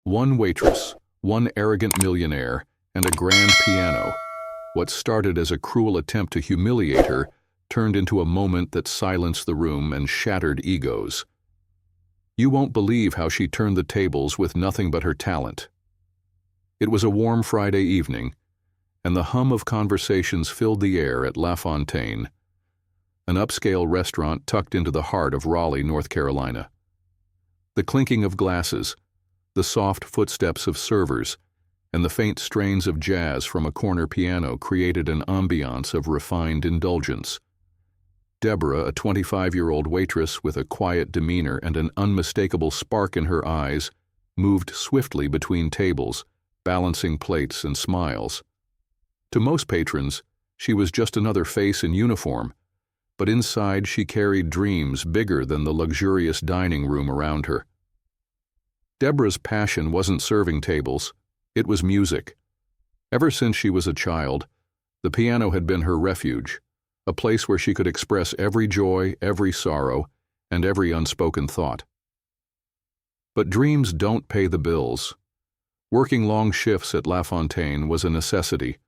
One waitress, one arrogant millionaire, and a grand piano. What started as a cruel attempt to humiliate her turned into a moment that silenced the room and shattered egos. You won't believe how she turned the tables with nothing but her talent. It was a warm Friday evening, and the hum of conversations filled the air at La Fontaine, an upscale restaurant tucked into the heart of Raleigh, North Carolina. The clinking of glasses, the soft footsteps of servers, and the faint strains of jazz from a corner piano created an ambiance of refined indulgence. Deborah, a 25-year-old waitress with a quiet demeanor and an unmistakable spark in her eyes, moved swiftly between tables, balancing plates and smiles. To most patrons, she was just another face in uniform, but inside she carried dreams bigger than the luxurious dining room around her. Deborah's passion wasn't serving tables, it was music. Ever since she was a child, the piano had been her refuge, a place where she could express every joy, every sorrow, and every unspoken thought. But dreams don't pay the bills. Working long shifts at La Fontaine was a necessity,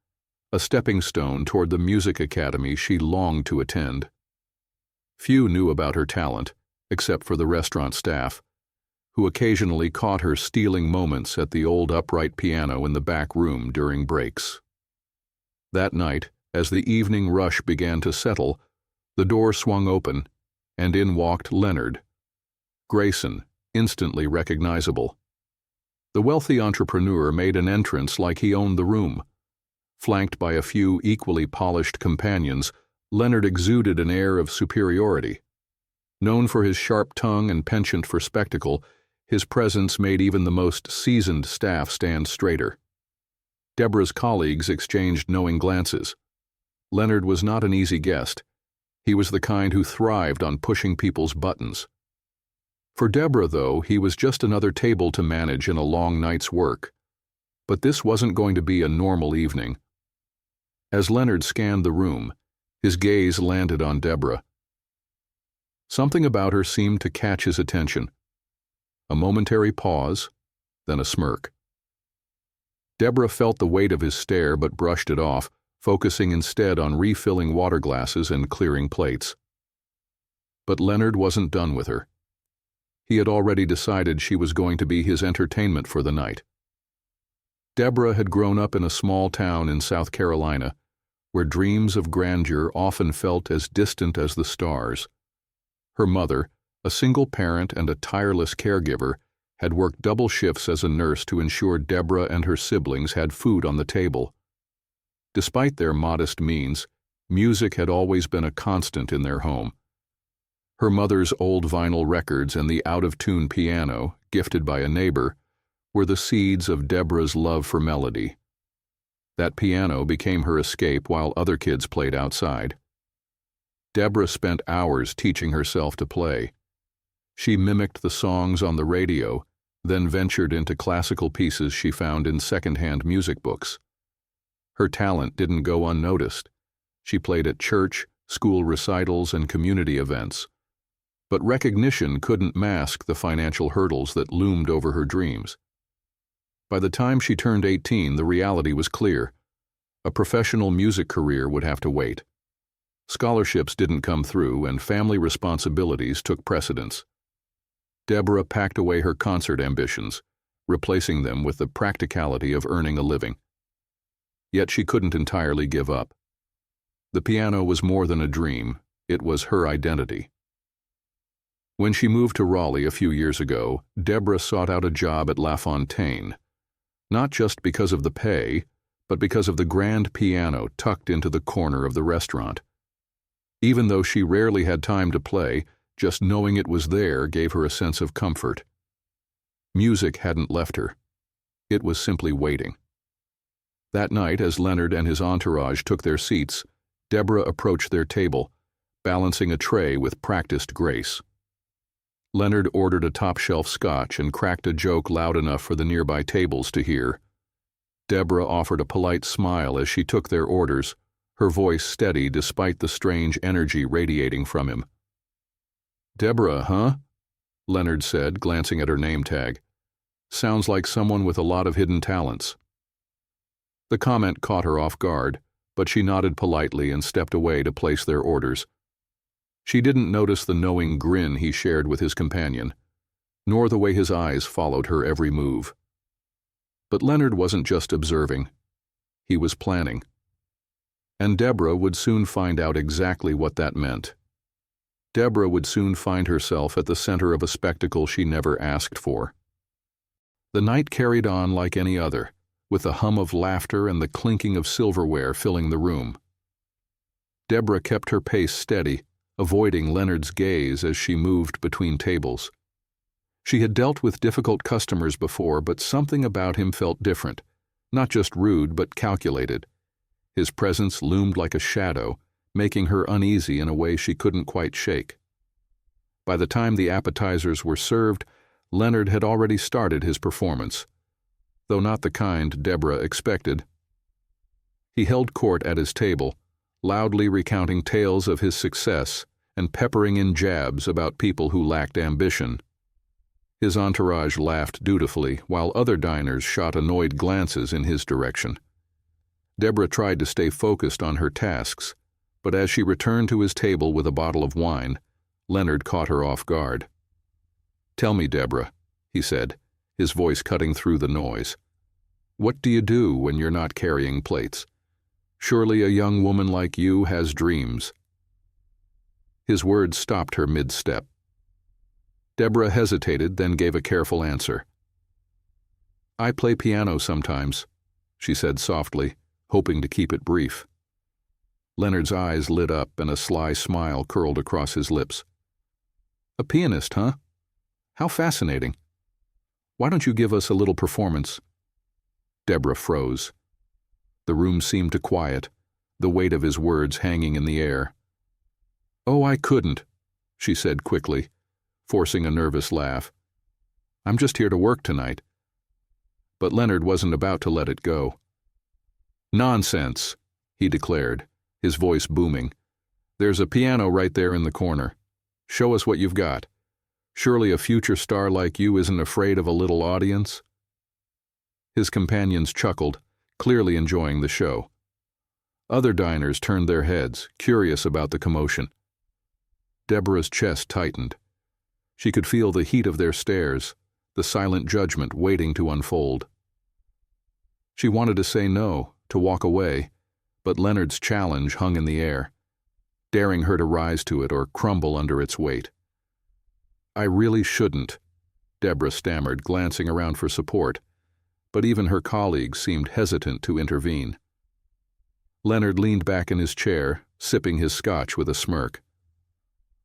a stepping stone toward the music academy she longed to attend. Few knew about her talent, except for the restaurant staff, who occasionally caught her stealing moments at the old upright piano in the back room during breaks. That night, as the evening rush began to settle, the door swung open, and in walked Leonard. Grayson, instantly recognizable. The wealthy entrepreneur made an entrance like he owned the room. Flanked by a few equally polished companions, Leonard exuded an air of superiority. Known for his sharp tongue and penchant for spectacle, his presence made even the most seasoned staff stand straighter. Deborah's colleagues exchanged knowing glances. Leonard was not an easy guest. He was the kind who thrived on pushing people's buttons. For Deborah, though, he was just another table to manage in a long night's work. But this wasn't going to be a normal evening. As Leonard scanned the room, his gaze landed on Deborah. Something about her seemed to catch his attention. A momentary pause, then a smirk. Deborah felt the weight of his stare but brushed it off, focusing instead on refilling water glasses and clearing plates. But Leonard wasn't done with her. He had already decided she was going to be his entertainment for the night. Deborah had grown up in a small town in South Carolina, where dreams of grandeur often felt as distant as the stars. Her mother, a single parent and a tireless caregiver, had worked double shifts as a nurse to ensure Deborah and her siblings had food on the table. Despite their modest means, music had always been a constant in their home. Her mother's old vinyl records and the out-of-tune piano, gifted by a neighbor, were the seeds of Deborah's love for melody. That piano became her escape while other kids played outside. Deborah spent hours teaching herself to play. She mimicked the songs on the radio, then ventured into classical pieces she found in second-hand music books. Her talent didn't go unnoticed. She played at church, school recitals, and community events. But recognition couldn't mask the financial hurdles that loomed over her dreams. By the time she turned 18, the reality was clear. A professional music career would have to wait. Scholarships didn't come through, and family responsibilities took precedence. Deborah packed away her concert ambitions, replacing them with the practicality of earning a living. Yet she couldn't entirely give up. The piano was more than a dream, it was her identity. When she moved to Raleigh a few years ago, Deborah sought out a job at La Fontaine, not just because of the pay, but because of the grand piano tucked into the corner of the restaurant. Even though she rarely had time to play, just knowing it was there gave her a sense of comfort. Music hadn't left her. It was simply waiting. That night, as Leonard and his entourage took their seats, Deborah approached their table, balancing a tray with practiced grace. Leonard ordered a top-shelf scotch and cracked a joke loud enough for the nearby tables to hear. Deborah offered a polite smile as she took their orders, her voice steady despite the strange energy radiating from him. "Deborah, huh?" Leonard said, glancing at her name tag. Sounds like someone with a lot of hidden talents." The comment caught her off guard, but she nodded politely and stepped away to place their orders. She didn't notice the knowing grin he shared with his companion, nor the way his eyes followed her every move. But Leonard wasn't just observing. He was planning. And Deborah would soon find out exactly what that meant. Deborah would soon find herself at the center of a spectacle she never asked for. The night carried on like any other, with the hum of laughter and the clinking of silverware filling the room. Deborah kept her pace steady, avoiding Leonard's gaze as she moved between tables. She had dealt with difficult customers before, but something about him felt different, not just rude but calculated. His presence loomed like a shadow, making her uneasy in a way she couldn't quite shake. By the time the appetizers were served, Leonard had already started his performance, though not the kind Deborah expected. He held court at his table, loudly recounting tales of his success and peppering in jabs about people who lacked ambition. His entourage laughed dutifully, while other diners shot annoyed glances in his direction. Deborah tried to stay focused on her tasks, but as she returned to his table with a bottle of wine, Leonard caught her off guard. "Tell me, Deborah," he said, his voice cutting through the noise. "What do you do when you're not carrying plates? Surely a young woman like you has dreams." His words stopped her mid-step. Deborah hesitated, then gave a careful answer. "I play piano sometimes," she said softly, hoping to keep it brief. Leonard's eyes lit up and a sly smile curled across his lips. "A pianist, huh? How fascinating. Why don't you give us a little performance?" Deborah froze. The room seemed to quiet, the weight of his words hanging in the air. "Oh, I couldn't," she said quickly, forcing a nervous laugh. "I'm just here to work tonight." But Leonard wasn't about to let it go. "Nonsense," he declared, his voice booming. "There's a piano right there in the corner. Show us what you've got. Surely a future star like you isn't afraid of a little audience?" His companions chuckled, clearly enjoying the show. Other diners turned their heads, curious about the commotion. Deborah's chest tightened. She could feel the heat of their stares, the silent judgment waiting to unfold. She wanted to say no, to walk away, but Leonard's challenge hung in the air, daring her to rise to it or crumble under its weight. "I really shouldn't," Deborah stammered, glancing around for support, but even her colleagues seemed hesitant to intervene. Leonard leaned back in his chair, sipping his scotch with a smirk.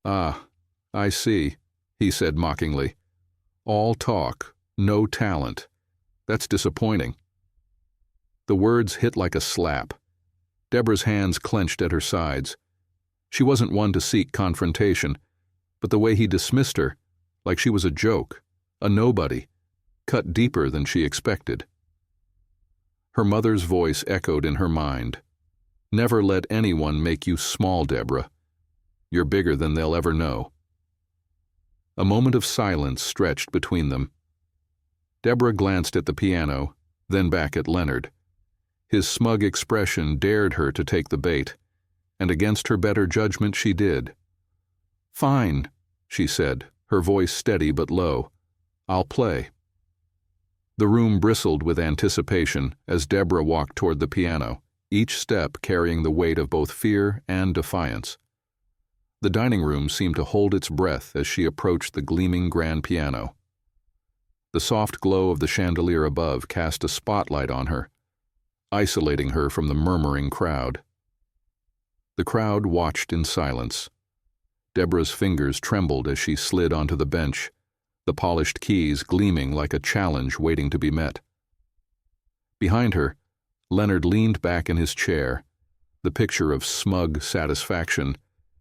"Ah, I see," he said mockingly. "All talk, no talent. That's disappointing." The words hit like a slap. Deborah's hands clenched at her sides. She wasn't one to seek confrontation, but the way he dismissed her, like she was a joke, a nobody, cut deeper than she expected. Her mother's voice echoed in her mind. "Never let anyone make you small, Deborah. You're bigger than they'll ever know." A moment of silence stretched between them. Deborah glanced at the piano, then back at Leonard. His smug expression dared her to take the bait, and against her better judgment she did. "Fine," she said, her voice steady but low. "I'll play." The room bristled with anticipation as Deborah walked toward the piano, each step carrying the weight of both fear and defiance. The dining room seemed to hold its breath as she approached the gleaming grand piano. The soft glow of the chandelier above cast a spotlight on her, isolating her from the murmuring crowd. The crowd watched in silence. Deborah's fingers trembled as she slid onto the bench, the polished keys gleaming like a challenge waiting to be met. Behind her, Leonard leaned back in his chair, the picture of smug satisfaction,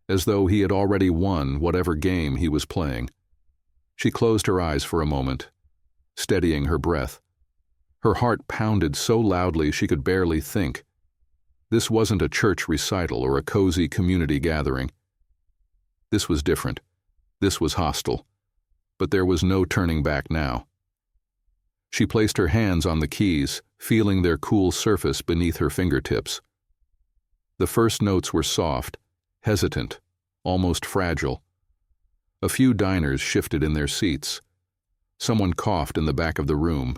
as though he had already won whatever game he was playing. She closed her eyes for a moment, steadying her breath. Her heart pounded so loudly she could barely think. This wasn't a church recital or a cozy community gathering. This was different. This was hostile. But there was no turning back now. She placed her hands on the keys, feeling their cool surface beneath her fingertips. The first notes were soft, hesitant, almost fragile. A few diners shifted in their seats. Someone coughed in the back of the room.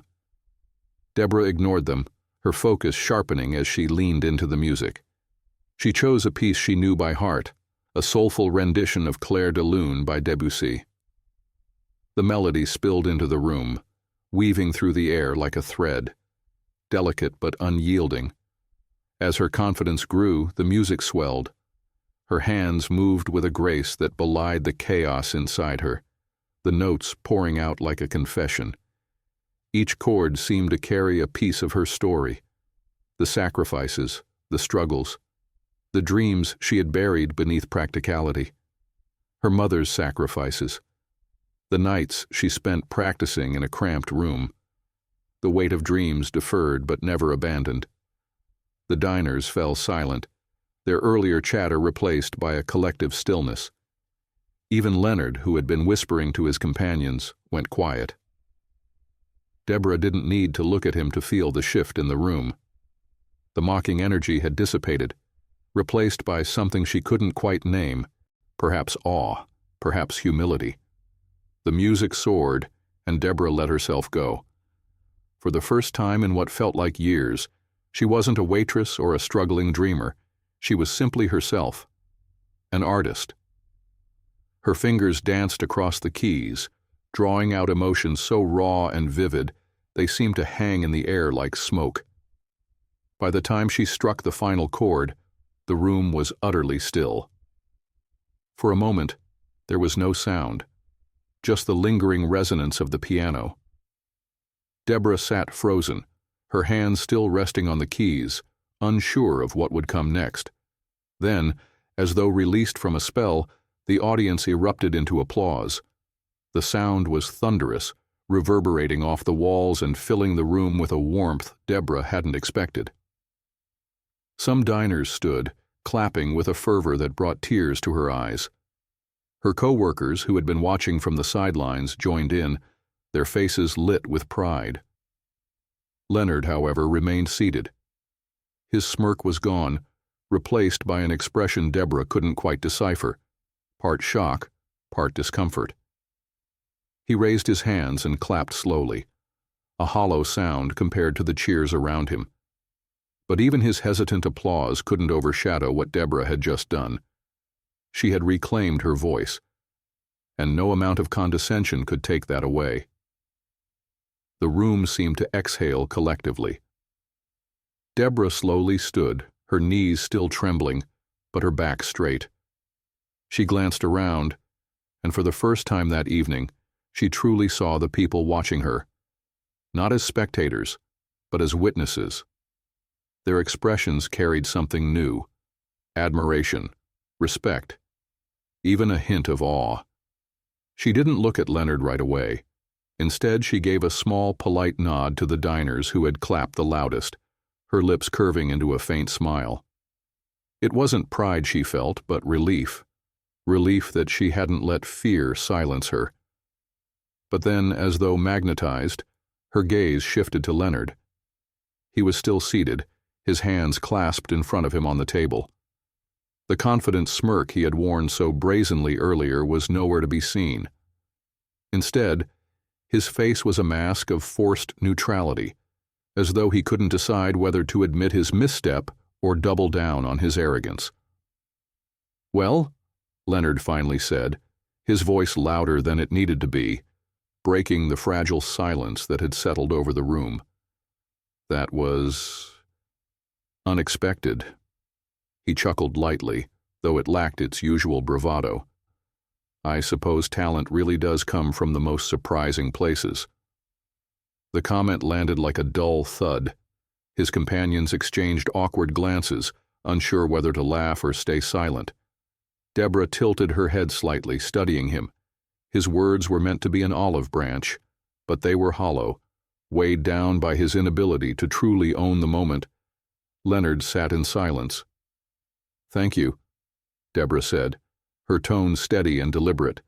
Deborah ignored them, her focus sharpening as she leaned into the music. She chose a piece she knew by heart, a soulful rendition of Clair de Lune by Debussy. The melody spilled into the room, weaving through the air like a thread, delicate but unyielding. As her confidence grew, the music swelled. Her hands moved with a grace that belied the chaos inside her, the notes pouring out like a confession. Each chord seemed to carry a piece of her story, the sacrifices, the struggles, the dreams she had buried beneath practicality, her mother's sacrifices, the nights she spent practicing in a cramped room, the weight of dreams deferred but never abandoned. The diners fell silent, their earlier chatter replaced by a collective stillness. Even Leonard, who had been whispering to his companions, went quiet. Deborah didn't need to look at him to feel the shift in the room. The mocking energy had dissipated, replaced by something she couldn't quite name, perhaps awe, perhaps humility. The music soared, and Deborah let herself go. For the first time in what felt like years, she wasn't a waitress or a struggling dreamer. She was simply herself, an artist. Her fingers danced across the keys, drawing out emotions so raw and vivid they seemed to hang in the air like smoke. By the time she struck the final chord, the room was utterly still. For a moment, there was no sound, just the lingering resonance of the piano. Deborah sat frozen, her hands still resting on the keys, unsure of what would come next. Then, as though released from a spell, the audience erupted into applause. The sound was thunderous, reverberating off the walls and filling the room with a warmth Deborah hadn't expected. Some diners stood, clapping with a fervor that brought tears to her eyes. Her co-workers, who had been watching from the sidelines, joined in, their faces lit with pride. Leonard, however, remained seated. His smirk was gone, replaced by an expression Deborah couldn't quite decipher, part shock, part discomfort. He raised his hands and clapped slowly, a hollow sound compared to the cheers around him. But even his hesitant applause couldn't overshadow what Deborah had just done. She had reclaimed her voice, and no amount of condescension could take that away. The room seemed to exhale collectively. Deborah slowly stood, her knees still trembling, but her back straight. She glanced around, and for the first time that evening, she truly saw the people watching her, not as spectators, but as witnesses. Their expressions carried something new: admiration, respect, even a hint of awe. She didn't look at Leonard right away. Instead, she gave a small, polite nod to the diners who had clapped the loudest, her lips curving into a faint smile. It wasn't pride she felt, but relief. Relief that she hadn't let fear silence her. But then, as though magnetized, her gaze shifted to Leonard. He was still seated, his hands clasped in front of him on the table. The confident smirk he had worn so brazenly earlier was nowhere to be seen. Instead, his face was a mask of forced neutrality, as though he couldn't decide whether to admit his misstep or double down on his arrogance. "Well," Leonard finally said, his voice louder than it needed to be, breaking the fragile silence that had settled over the room. "That was unexpected." He chuckled lightly, though it lacked its usual bravado. "I suppose talent really does come from the most surprising places." The comment landed like a dull thud. His companions exchanged awkward glances, unsure whether to laugh or stay silent. Deborah tilted her head slightly, studying him. His words were meant to be an olive branch, but they were hollow, weighed down by his inability to truly own the moment. Leonard sat in silence. "Thank you," Deborah said, her tone steady and deliberate.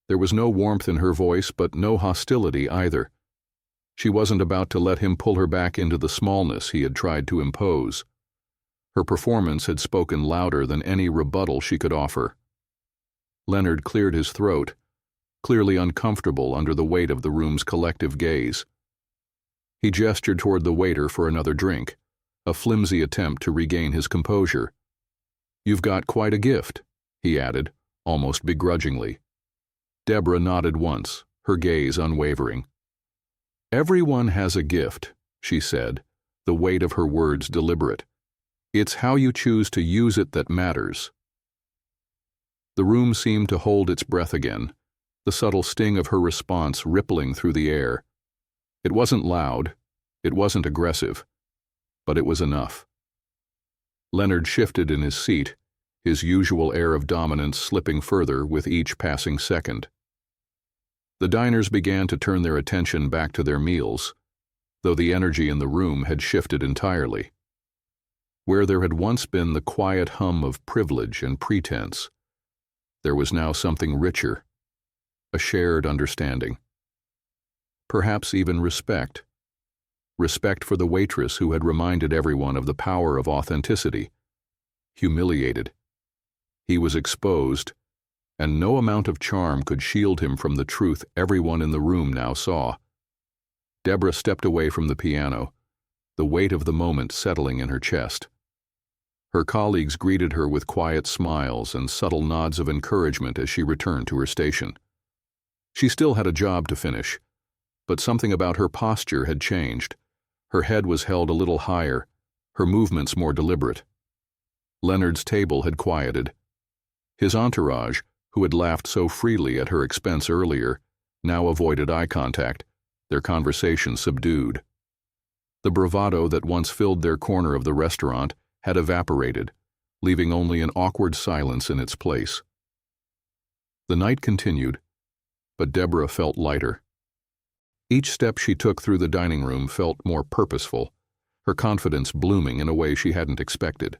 There was no warmth in her voice, but no hostility either. She wasn't about to let him pull her back into the smallness he had tried to impose. Her performance had spoken louder than any rebuttal she could offer. Leonard cleared his throat, clearly uncomfortable under the weight of the room's collective gaze. He gestured toward the waiter for another drink, a flimsy attempt to regain his composure. "You've got quite a gift," he added, almost begrudgingly. Deborah nodded once, her gaze unwavering. "Everyone has a gift," she said, the weight of her words deliberate. "It's how you choose to use it that matters." The room seemed to hold its breath again, the subtle sting of her response rippling through the air. It wasn't loud, it wasn't aggressive, but it was enough. Leonard shifted in his seat, his usual air of dominance slipping further with each passing second. The diners began to turn their attention back to their meals, though the energy in the room had shifted entirely. Where there had once been the quiet hum of privilege and pretense, there was now something richer, a shared understanding. Perhaps even respect. Respect for the waitress who had reminded everyone of the power of authenticity. Humiliated. He was exposed, and no amount of charm could shield him from the truth everyone in the room now saw. Deborah stepped away from the piano, the weight of the moment settling in her chest. Her colleagues greeted her with quiet smiles and subtle nods of encouragement as she returned to her station. She still had a job to finish, but something about her posture had changed. Her head was held a little higher, her movements more deliberate. Leonard's table had quieted. His entourage, who had laughed so freely at her expense earlier, now avoided eye contact, their conversation subdued. The bravado that once filled their corner of the restaurant had evaporated, leaving only an awkward silence in its place. The night continued, but Deborah felt lighter. Each step she took through the dining room felt more purposeful, her confidence blooming in a way she hadn't expected.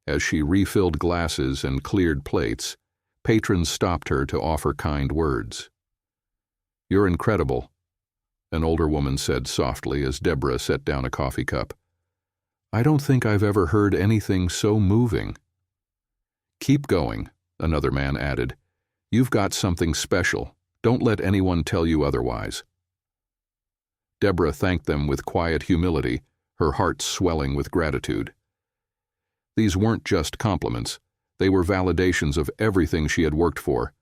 As she refilled glasses and cleared plates, patrons stopped her to offer kind words. "You're incredible," an older woman said softly as Deborah set down a coffee cup. "I don't think I've ever heard anything so moving." "Keep going," another man added. "You've got something special. Don't let anyone tell you otherwise." Deborah thanked them with quiet humility, her heart swelling with gratitude. These weren't just compliments. They were validations of everything she had worked for,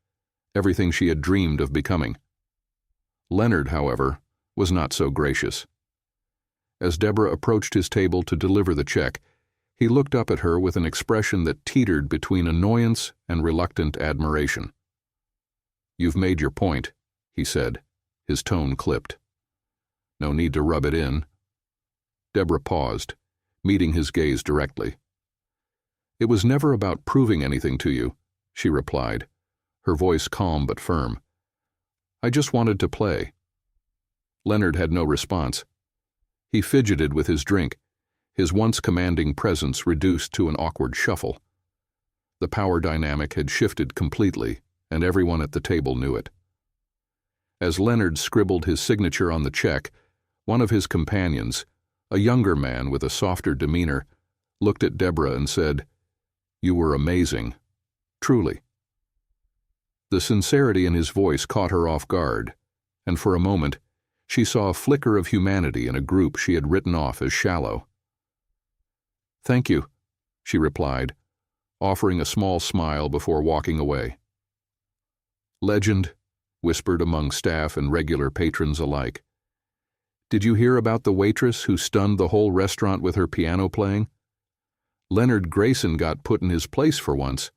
everything she had dreamed of becoming. Leonard, however, was not so gracious. As Deborah approached his table to deliver the check, he looked up at her with an expression that teetered between annoyance and reluctant admiration. "You've made your point," he said, his tone clipped. "No need to rub it in." Deborah paused, meeting his gaze directly. "It was never about proving anything to you," she replied, her voice calm but firm. "I just wanted to play." Leonard had no response. He fidgeted with his drink, his once commanding presence reduced to an awkward shuffle. The power dynamic had shifted completely, and everyone at the table knew it. As Leonard scribbled his signature on the check, one of his companions, a younger man with a softer demeanor, looked at Deborah and said, "You were amazing. Truly." The sincerity in his voice caught her off guard, and for a moment, she saw a flicker of humanity in a group she had written off as shallow. "Thank you," she replied, offering a small smile before walking away. "Legend," whispered among staff and regular patrons alike. "Did you hear about the waitress who stunned the whole restaurant with her piano playing? Leonard Grayson got put in his place for once."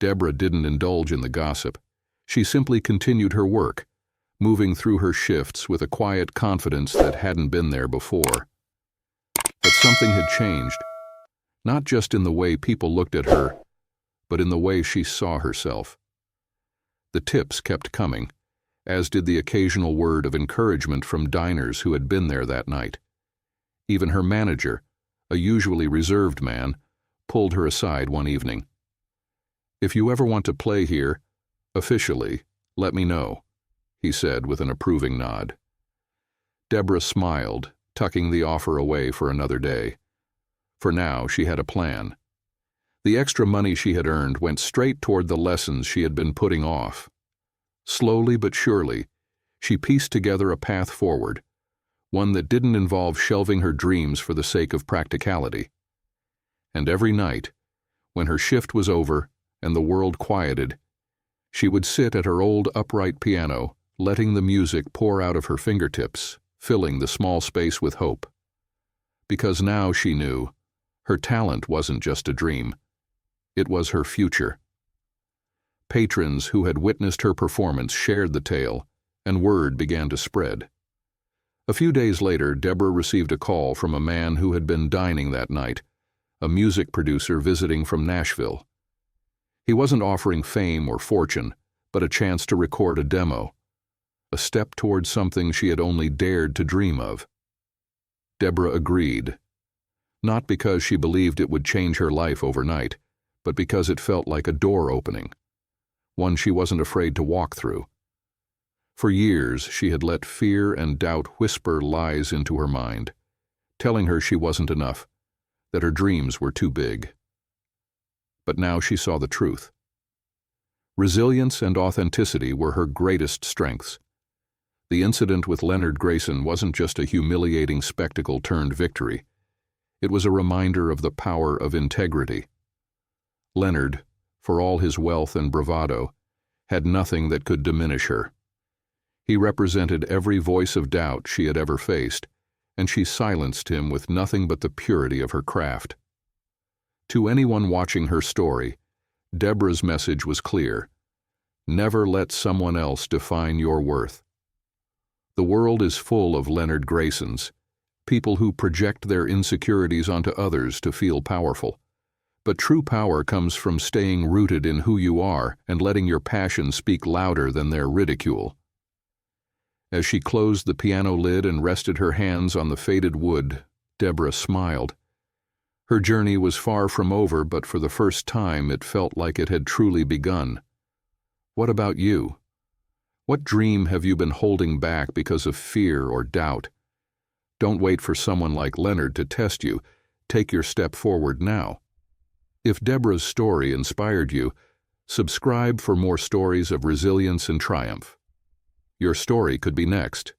Deborah didn't indulge in the gossip. She simply continued her work, moving through her shifts with a quiet confidence that hadn't been there before. But something had changed, not just in the way people looked at her, but in the way she saw herself. The tips kept coming, as did the occasional word of encouragement from diners who had been there that night. Even her manager, a usually reserved man, pulled her aside one evening. "If you ever want to play here, officially, let me know," he said with an approving nod. Deborah smiled, tucking the offer away for another day. For now, she had a plan. The extra money she had earned went straight toward the lessons she had been putting off. Slowly but surely, she pieced together a path forward, one that didn't involve shelving her dreams for the sake of practicality. And every night, when her shift was over and the world quieted, she would sit at her old upright piano, letting the music pour out of her fingertips, filling the small space with hope. Because now she knew, her talent wasn't just a dream. It was her future. Patrons who had witnessed her performance shared the tale, and word began to spread. A few days later, Deborah received a call from a man who had been dining that night, a music producer visiting from Nashville. He wasn't offering fame or fortune, but a chance to record a demo, a step towards something she had only dared to dream of. Deborah agreed, not because she believed it would change her life overnight, but because it felt like a door opening, one she wasn't afraid to walk through. For years, she had let fear and doubt whisper lies into her mind, telling her she wasn't enough, that her dreams were too big. But now she saw the truth. Resilience and authenticity were her greatest strengths. The incident with Leonard Grayson wasn't just a humiliating spectacle turned victory. It was a reminder of the power of integrity. Leonard, for all his wealth and bravado, had nothing that could diminish her. He represented every voice of doubt she had ever faced, and she silenced him with nothing but the purity of her craft. To anyone watching her story, Deborah's message was clear. Never let someone else define your worth. The world is full of Leonard Graysons, people who project their insecurities onto others to feel powerful. But true power comes from staying rooted in who you are and letting your passion speak louder than their ridicule. As she closed the piano lid and rested her hands on the faded wood, Deborah smiled. Her journey was far from over, but for the first time it felt like it had truly begun. What about you? What dream have you been holding back because of fear or doubt? Don't wait for someone like Leonard to test you. Take your step forward now. If Deborah's story inspired you, subscribe for more stories of resilience and triumph. Your story could be next.